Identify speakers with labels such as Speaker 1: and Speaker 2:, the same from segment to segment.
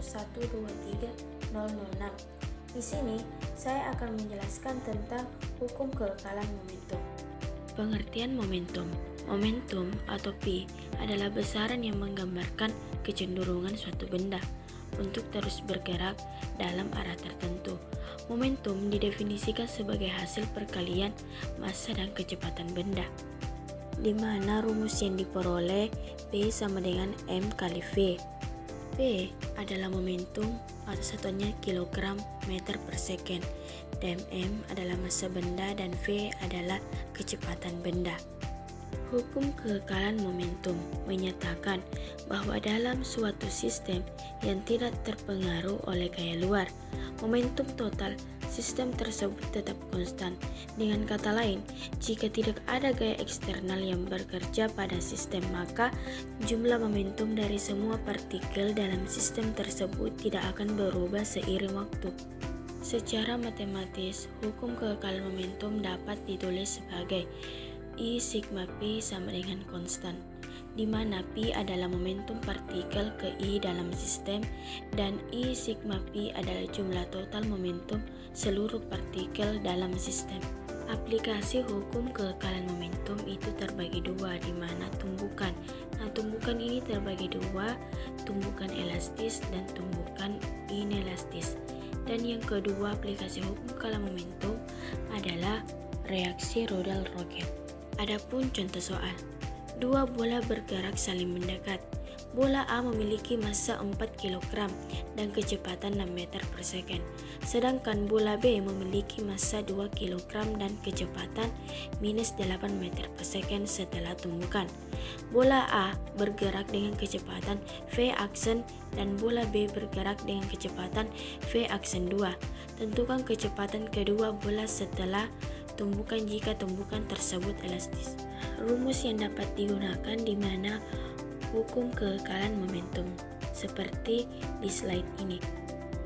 Speaker 1: 1123006. Di sini saya akan menjelaskan tentang hukum kekekalan momentum.
Speaker 2: Pengertian momentum. Momentum atau P adalah besaran yang menggambarkan kecenderungan suatu benda untuk terus bergerak dalam arah tertentu. Momentum didefinisikan sebagai hasil perkalian massa dan kecepatan benda, di mana rumus yang diperoleh P sama dengan M kali V. P adalah momentum atau satuannya kilogram meter per second, dan M adalah massa benda dan V adalah kecepatan benda. Hukum kekekalan momentum menyatakan bahwa dalam suatu sistem yang tidak terpengaruh oleh gaya luar, momentum total sistem tersebut tetap konstan. Dengan kata lain, jika tidak ada gaya eksternal yang bekerja pada sistem, maka jumlah momentum dari semua partikel dalam sistem tersebut tidak akan berubah seiring waktu. Secara matematis, hukum kekekalan momentum dapat ditulis sebagai I sigma P sama dengan konstan, di mana P adalah momentum partikel ke I dalam sistem dan I sigma P adalah jumlah total momentum seluruh partikel dalam sistem. Aplikasi hukum kekekalan momentum itu terbagi dua, di mana tumbukan. Tumbukan ini terbagi dua, tumbukan elastis dan tumbukan inelastis. Dan yang kedua, aplikasi hukum kekekalan momentum adalah reaksi rodal roket. Adapun contoh soal, dua bola bergerak saling mendekat. Bola A memiliki massa 4 kg dan kecepatan 6 meter per second. Sedangkan bola B memiliki massa 2 kg dan kecepatan minus 8 meter per second setelah tumbukan. Bola A bergerak dengan kecepatan V aksen dan bola B bergerak dengan kecepatan V aksen 2. Tentukan kecepatan kedua bola setelah tumbukan jika tumbukan tersebut elastis. Rumus yang dapat digunakan di mana hukum kekekalan momentum seperti di slide ini.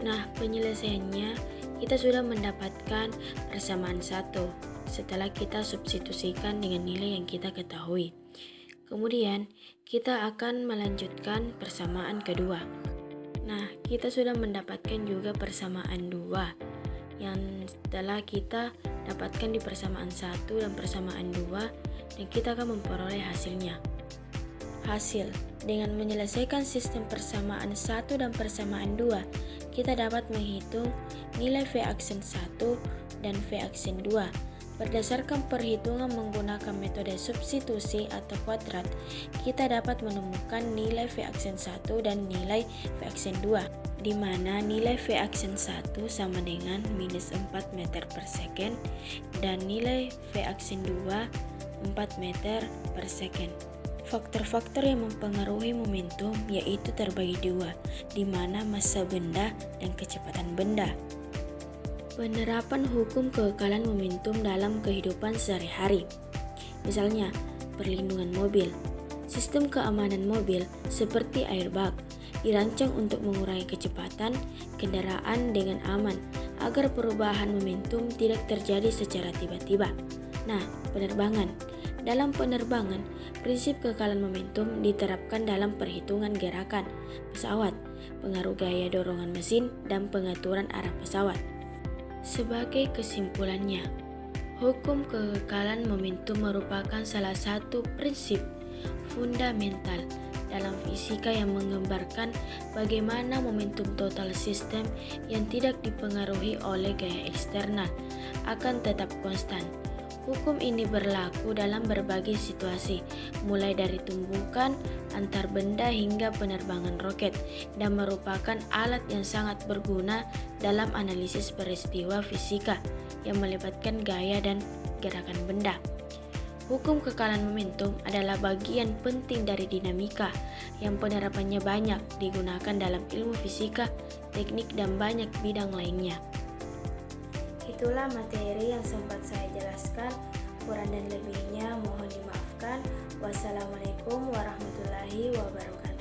Speaker 2: Nah, penyelesaiannya kita sudah mendapatkan persamaan 1 setelah kita substitusikan dengan nilai yang kita ketahui. Kemudian kita akan melanjutkan persamaan kedua. Nah, kita sudah mendapatkan juga persamaan 2 yang setelah kita dapatkan di persamaan 1 dan persamaan 2, dan kita akan memperoleh hasilnya. Hasil, dengan menyelesaikan sistem persamaan 1 dan persamaan 2, kita dapat menghitung nilai V aksen 1 dan V aksen 2. Berdasarkan perhitungan menggunakan metode substitusi atau kuadrat, kita dapat menemukan nilai V aksen 1 dan nilai V aksen 2, di mana nilai V aksen 1 sama dengan minus 4 meter per second dan nilai V aksen 2 4 meter per second. Faktor-faktor yang mempengaruhi momentum yaitu terbagi dua, di mana massa benda dan kecepatan benda. Penerapan hukum kekekalan momentum dalam kehidupan sehari-hari. Misalnya, perlindungan mobil. Sistem keamanan mobil seperti airbag dirancang untuk mengurangi kecepatan kendaraan dengan aman agar perubahan momentum tidak terjadi secara tiba-tiba. Nah, penerbangan. Dalam penerbangan, prinsip kekekalan momentum diterapkan dalam perhitungan gerakan pesawat, pengaruh gaya dorongan mesin, dan pengaturan arah pesawat. Sebagai kesimpulannya, hukum kekekalan momentum merupakan salah satu prinsip fundamental dalam fisika yang menggambarkan bagaimana momentum total sistem yang tidak dipengaruhi oleh gaya eksternal akan tetap konstan. Hukum ini berlaku dalam berbagai situasi, mulai dari tumbukan, antar benda hingga penerbangan roket, dan merupakan alat yang sangat berguna dalam analisis peristiwa fisika yang melibatkan gaya dan gerakan benda. Hukum kekekalan momentum adalah bagian penting dari dinamika yang penerapannya banyak digunakan dalam ilmu fisika, teknik, dan banyak bidang lainnya.
Speaker 1: Itulah materi yang sempat saya jelaskan. Kurang dan lebihnya mohon dimaafkan. Wassalamualaikum warahmatullahi wabarakatuh.